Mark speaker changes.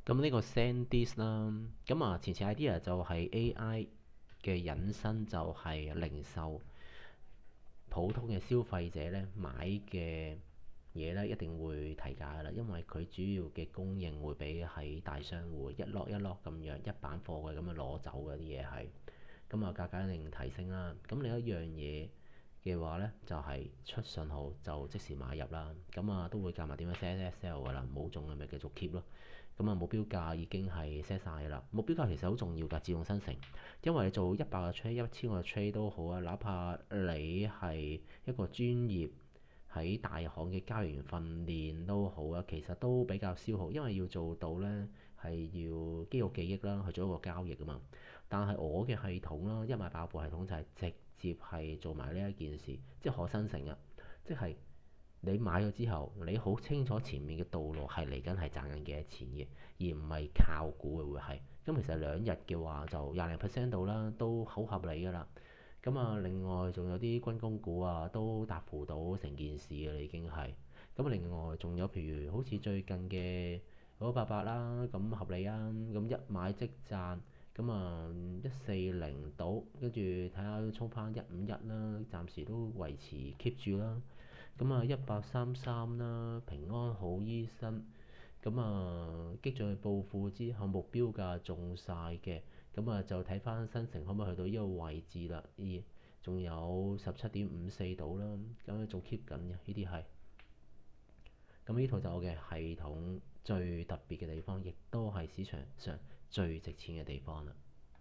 Speaker 1: 咁呢個 SanDisk 啦，咁啊前設 idea 就係 AI 嘅引申，就係零售普通嘅消費者咧買嘅嘢咧一定會提價噶啦，因為佢主要嘅供應會比喺大商戶一落一落咁樣一板貨嘅咁樣攞走嗰啲嘢係，咁啊價格一定提升啦。咁另一樣嘢嘅話呢，就係出信號就即時買入啦。咁啊都會夾埋點樣 sell 噶啦，冇中嘅咪繼續 keep 咯。咁啊目標價已經係 set 曬啦。目標價其實好重要㗎，自動生成。因為你做100個 trade、1000個 trade 都好啊，哪怕你係一個專業喺大行嘅交易員訓練都好啊，其實都比較消耗，因為要做到呢係要肌肉記憶啦，去做一個交易啊嘛。但係我嘅系統啦，一買爆破系統就係直接係做埋呢一件事，即係可生成啊！即係你買咗之後，你好清楚前面嘅道路係嚟緊係賺緊幾多錢嘅，而唔係靠估嘅會係。咁其實2日嘅話就20% 到啦，都好合理㗎啦。咁啊，另外仲有啲軍工股啊，都答符到成件事嘅啦，已經係。咁另外仲有譬如好似最近嘅988啦，咁合理啊，咁一買即賺。咁啊140到，跟住睇下衝翻151啦，暫時都維持 keep 住啦。咁啊1833啦，平安好醫生。咁啊激進去報富之後，目標價中晒嘅，咁啊就睇翻新城可唔可以去到呢個位置啦？仲有17.54度啦，咁仲 keep 緊嘅呢啲係。咁呢套就我嘅系統最特別嘅地方，亦都係市場上最值錢嘅地方啦。